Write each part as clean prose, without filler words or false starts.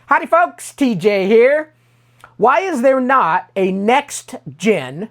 Howdy folks, TJ here. Why is there not a next-gen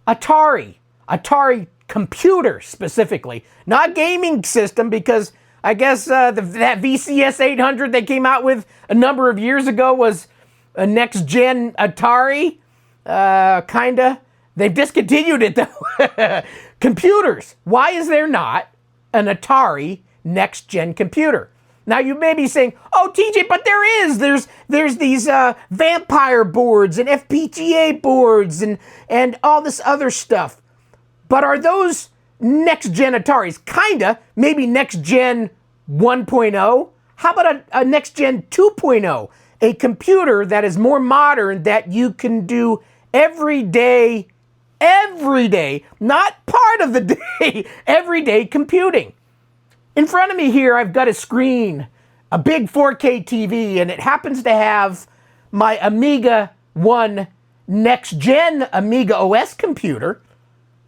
Atari? Atari computer specifically, not gaming system, because I guess that VCS 800 they came out with a number of years ago was a next-gen Atari, kinda. They've discontinued it though. Computers. Why is there not an Atari next-gen computer? Now you may be saying, oh TJ, but there is. There's these vampire boards and FPGA boards and all this other stuff. But are those next-gen Ataris? Kinda. Maybe next-gen 1.0? How about a next-gen 2.0? A computer that is more modern that you can do every day, not part of the day, everyday computing. In front of me here, I've got a screen, a big 4K TV, and it happens to have my Amiga 1 next-gen Amiga OS computer.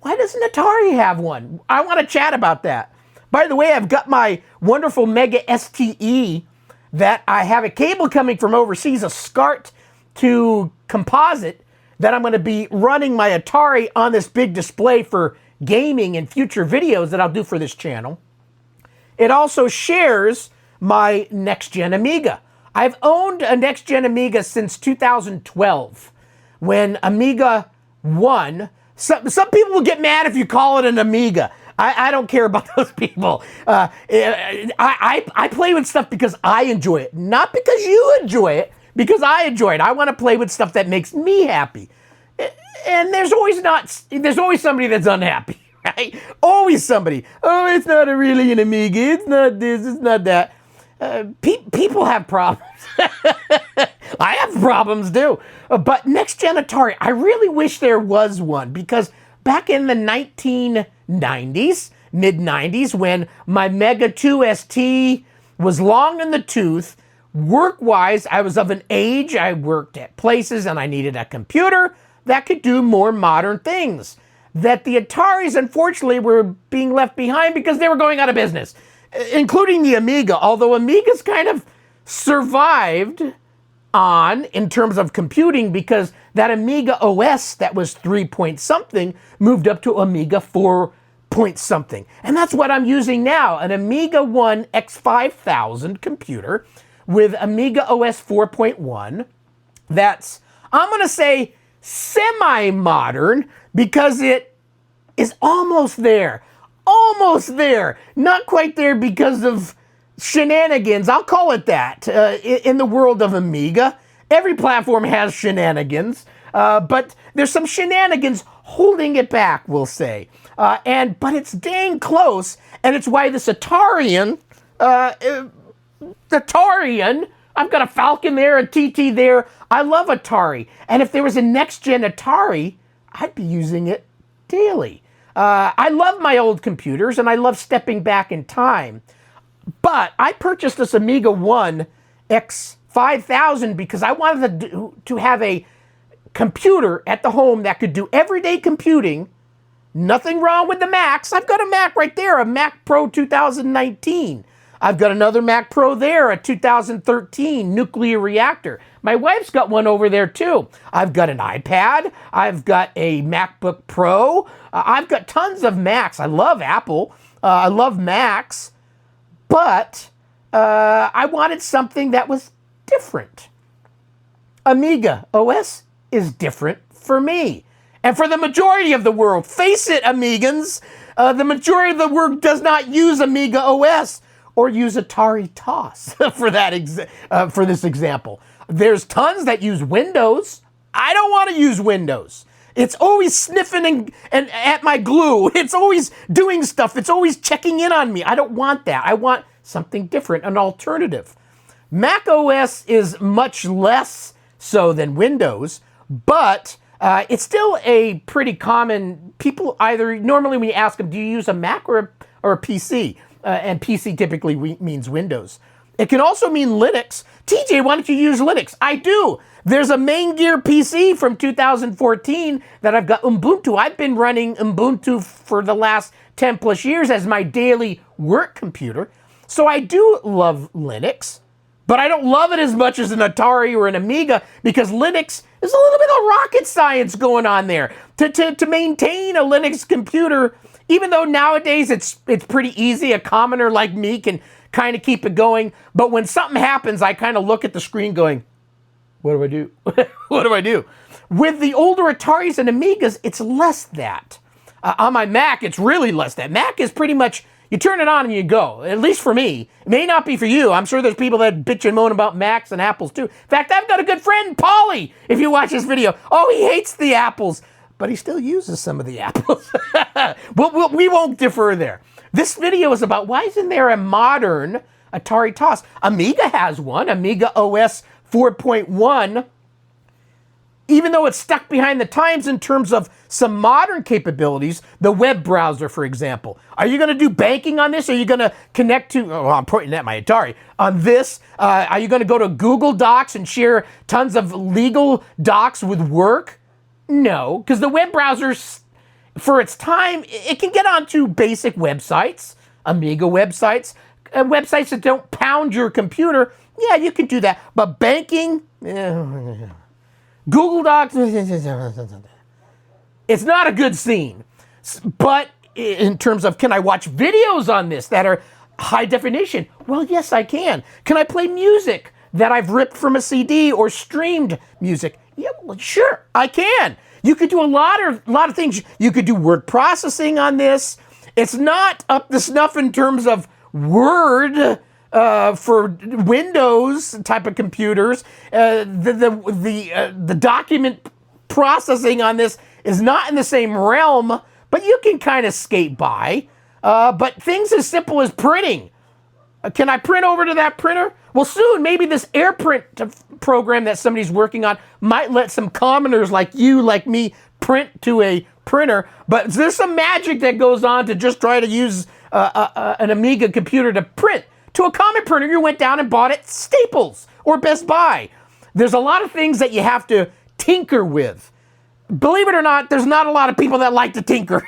Why doesn't Atari have one? I want to chat about that. By the way, I've got my wonderful Mega STE that I have a cable coming from overseas, a SCART to composite, that I'm going to be running my Atari on this big display for gaming and future videos that I'll do for this channel. It also shares my next-gen Amiga. I've owned a next-gen Amiga since 2012, when Amiga 1, some people will get mad if you call it an Amiga. I don't care about those people. I play with stuff because I enjoy it, not because you enjoy it, because I enjoy it. I want to play with stuff that makes me happy. And there's always somebody that's unhappy. Right? Always somebody. Oh, it's not really an Amiga. It's not this. It's not that. People have problems. I have problems too. But next-gen Atari, I really wish there was one, because back in the 1990s, mid-90s, when my Mega 2 ST was long in the tooth, work-wise, I was of an age, I worked at places, and I needed a computer that could do more modern things. That the Ataris, unfortunately, were being left behind because they were going out of business, including the Amiga, although Amiga's kind of survived in terms of computing, because that Amiga OS that was 3-point-something moved up to Amiga 4-point-something. And that's what I'm using now, an Amiga 1 X5000 computer with Amiga OS 4.1 that's, I'm going to say, semi-modern, because it is almost there. Almost there. Not quite there because of shenanigans. I'll call it that. In the world of Amiga, every platform has shenanigans, but there's some shenanigans holding it back, we'll say. But it's dang close, and it's why this Atarian, I've got a Falcon there, a TT there. I love Atari. And if there was a next-gen Atari, I'd be using it daily. I love my old computers, and I love stepping back in time. But I purchased this Amiga 1 X5000 because I wanted to have a computer at the home that could do everyday computing. Nothing wrong with the Macs. I've got a Mac right there, a Mac Pro 2019. I've got another Mac Pro there, a 2013 nuclear reactor. My wife's got one over there too. I've got an iPad. I've got a MacBook Pro. I've got tons of Macs. I love Apple. I love Macs. But I wanted something that was different. Amiga OS is different for me. And for the majority of the world. Face it, Amigans. The majority of the world does not use Amiga OS. Or use Atari TOS for this example. There's tons that use Windows. I don't want to use Windows. It's always sniffing and at my glue. It's always doing stuff. It's always checking in on me. I don't want that. I want something different, an alternative. Mac OS is much less so than Windows, but it's still a pretty common, people either, normally when you ask them, do you use a Mac or a PC? And PC typically means Windows. It can also mean Linux. TJ, why don't you use Linux? I do. There's a Main Gear PC from 2014 that I've got Ubuntu. I've been running Ubuntu for the last 10 plus years as my daily work computer. So I do love Linux, But I don't love it as much as an Atari or an Amiga because Linux is a little bit of rocket science going on there. To maintain a Linux computer, even though nowadays it's pretty easy, a commoner like me can kind of keep it going. But when something happens, I kind of look at the screen going, what do I do? What do I do? With the older Ataris and Amigas, it's less that. On my Mac, it's really less that. Mac is pretty much, you turn it on and you go. At least for me. It may not be for you. I'm sure there's people that bitch and moan about Macs and Apples too. In fact, I've got a good friend, Paulie, if you watch this video. Oh, he hates the Apples, but he still uses some of the Apples. We won't differ there. This video is about why isn't there a modern Atari TOS? Amiga has one, Amiga OS 4.1. Even though it's stuck behind the times in terms of some modern capabilities, the web browser, for example. Are you going to do banking on this? Are you going to connect to, oh, I'm pointing at my Atari, on this? Are you going to go to Google Docs and share tons of legal docs with work? No, because the web browsers, for its time, it can get onto basic websites, Amiga websites, websites that don't pound your computer. Yeah, you can do that. But banking, Google Docs, it's not a good scene. But in terms of, can I watch videos on this that are high definition? Well, yes, I can. Can I play music that I've ripped from a CD or streamed music? Yeah, well, sure, I can. You could do a lot of things. You could do word processing on this. It's not up to snuff in terms of Word for Windows type of computers. The document processing on this is not in the same realm, but you can kind of skate by. But things as simple as printing. Can I print over to that printer? Well, soon, maybe this AirPrint program that somebody's working on might let some commoners like you, like me, print to a printer. But there's some magic that goes on to just try to use an Amiga computer to print. To a common printer, you went down and bought at Staples or Best Buy. There's a lot of things that you have to tinker with. Believe it or not, there's not a lot of people that like to tinker.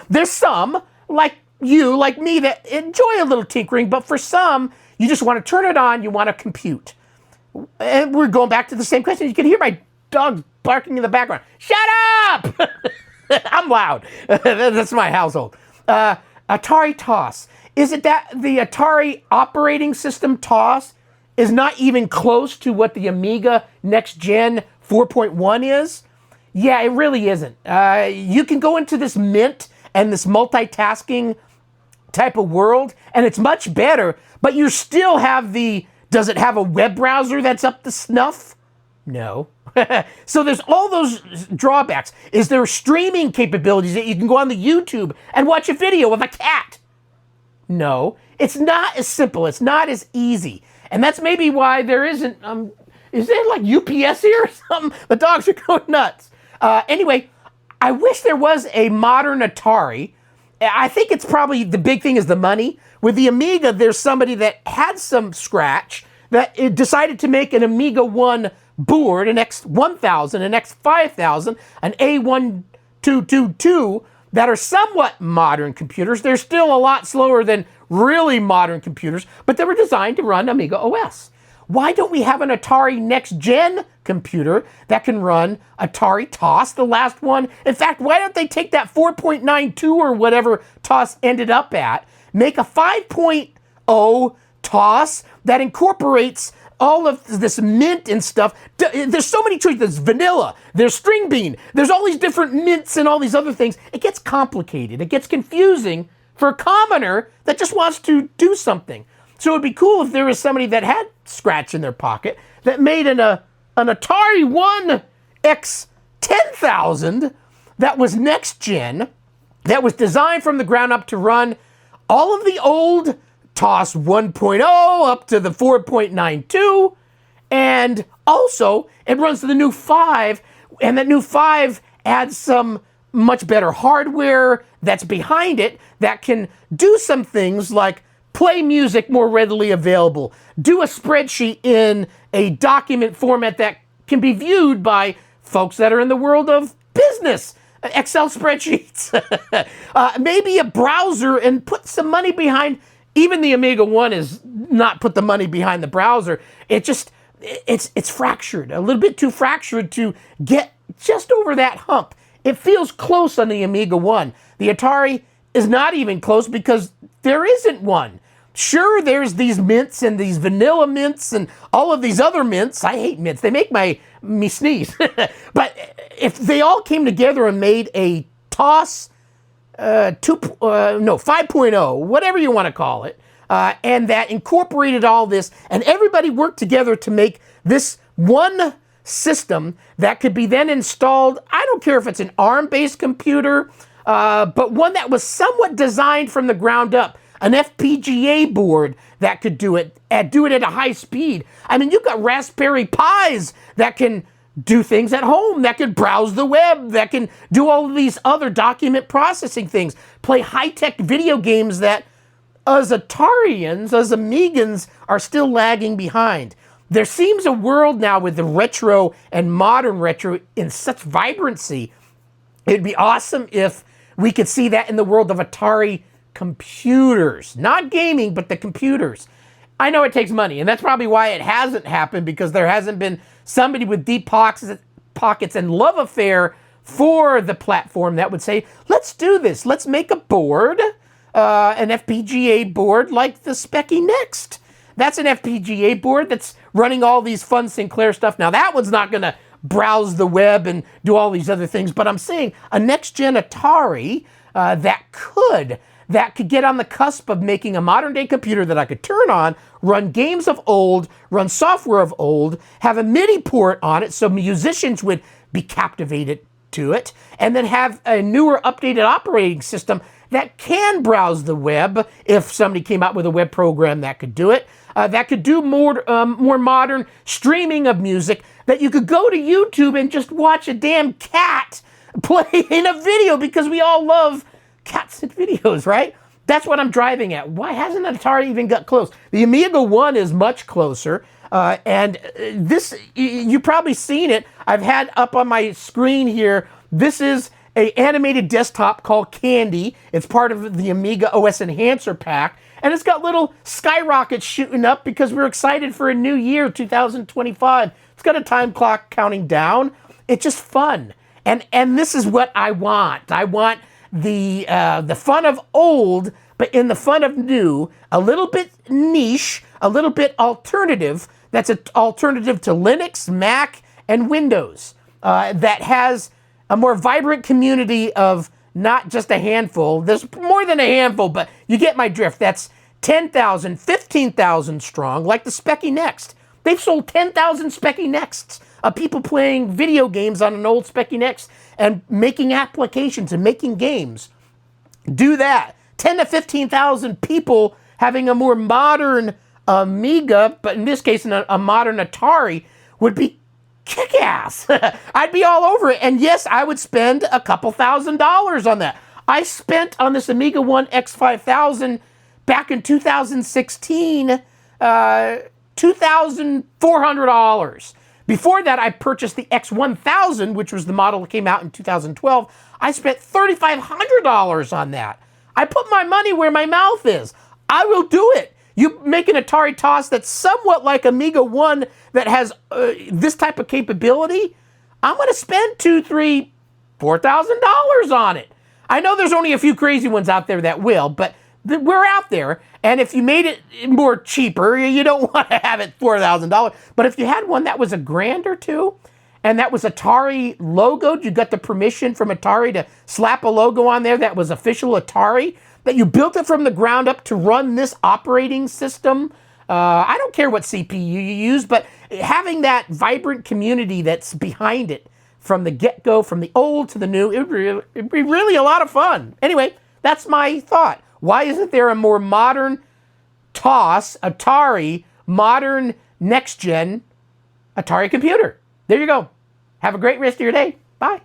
There's some, like you, like me, that enjoy a little tinkering, but for some, you just want to turn it on, you want to compute. And we're going back to the same question. You can hear my dog barking in the background. Shut up! I'm loud. That's my household. Atari TOS. Is it that the Atari operating system TOS is not even close to what the Amiga NextGen 4.1 is? Yeah, it really isn't. You can go into this Mint and this multitasking type of world, and it's much better, but you still have does it have a web browser that's up to snuff? No. So there's all those drawbacks. Is there streaming capabilities that you can go on the YouTube and watch a video of a cat? No. It's not as simple. It's not as easy. And that's maybe why there isn't, is there like UPS here or something? The dogs are going nuts. Anyway, I wish there was a modern Atari. I think it's probably, the big thing is the money. With the Amiga, there's somebody that had some scratch that decided to make an Amiga 1 board, an X1000, an X5000, an A1222 that are somewhat modern computers. They're still a lot slower than really modern computers, but they were designed to run Amiga OS. Why don't we have an Atari NextGen computer that can run Atari TOS, the last one? In fact, why don't they take that 4.92 or whatever TOS ended up at, make a 5.0 TOS that incorporates all of this Mint and stuff. There's so many choices. There's vanilla, there's string bean, there's all these different mints and all these other things. It gets complicated. It gets confusing for a commoner that just wants to do something. So it'd be cool if there was somebody that had scratch in their pocket that made an Atari 1 X10000 that was next gen, that was designed from the ground up to run all of the old TOS 1.0 up to the 4.92, and also it runs to the new 5, and that new 5 adds some much better hardware that's behind it that can do some things like play music more readily available, do a spreadsheet in a document format that can be viewed by folks that are in the world of business, Excel spreadsheets, maybe a browser, and put some money behind even the Amiga 1 is not put the money behind the browser. It's fractured, a little bit too fractured to get just over that hump. It feels close on the Amiga 1. The Atari is not even close because there isn't one. Sure, there's these mints and these vanilla mints and all of these other mints. I hate mints. They make me sneeze. But if they all came together and made a TOS 5.0, whatever you want to call it, and that incorporated all this, and everybody worked together to make this one system that could be then installed. I don't care if it's an ARM-based computer, but one that was somewhat designed from the ground up. An FPGA board that could do it at a high speed. I mean, you've got Raspberry Pis that can do things at home, that can browse the web, that can do all of these other document processing things, play high-tech video games that us Atarians, us Amigans, are still lagging behind. There seems a world now with the retro and modern retro in such vibrancy. It'd be awesome if we could see that in the world of Atari computers. Not gaming, but the computers. I know it takes money, and that's probably why it hasn't happened, because there hasn't been somebody with deep pockets and love affair for the platform that would say, let's do this. Let's make a board, an FPGA board like the Speccy Next. That's an FPGA board that's running all these fun Sinclair stuff. Now, that one's not going to browse the web and do all these other things, but I'm saying a next-gen Atari that could get on the cusp of making a modern-day computer that I could turn on, run games of old, run software of old, have a MIDI port on it so musicians would be captivated to it, and then have a newer, updated operating system that can browse the web if somebody came out with a web program that could do it, that could do more modern streaming of music, that you could go to YouTube and just watch a damn cat play in a video, because we all love cats in videos, right? That's what I'm driving at. Why hasn't Atari even got close? The Amiga 1 is much closer, and this, you've probably seen it. I've had up on my screen here, this is an animated desktop called Candy. It's part of the Amiga OS Enhancer Pack, and it's got little skyrockets shooting up because we're excited for a new year, 2025. It's got a time clock counting down. It's just fun, and this is what I want. I want the fun of old, but in the fun of new, a little bit niche, a little bit alternative. That's an alternative to Linux, Mac, and Windows that has a more vibrant community of not just a handful. There's more than a handful, but you get my drift. That's 10,000, 15,000 strong, like the Speccy Next. They've sold 10,000 Speccy Nexts of people playing video games on an old Speccy Next and making applications and making games. Do that. 10 to 15,000 people having a more modern Amiga, but in this case, a modern Atari, would be kick-ass. I'd be all over it. And yes, I would spend a couple $1,000s on that. I spent on this Amiga 1 X5000 back in 2016, $2,400. Before that, I purchased the X1000, which was the model that came out in 2012. I spent $3,500 on that. I put my money where my mouth is. I will do it. You make an Atari TOS that's somewhat like Amiga 1 that has this type of capability, I'm going to spend $2,000, $3,000, $4,000 on it. I know there's only a few crazy ones out there that will, but we're out there. And if you made it more cheaper, you don't want to have it $4,000. But if you had one that was $1,000 or $2,000, and that was Atari logoed, you got the permission from Atari to slap a logo on there that was official Atari, that you built it from the ground up to run this operating system. I don't care what CPU you use, but having that vibrant community that's behind it from the get-go, from the old to the new, it'd be really a lot of fun. Anyway, that's my thought. Why isn't there a more modern TOS, Atari, modern next-gen Atari computer? There you go. Have a great rest of your day. Bye.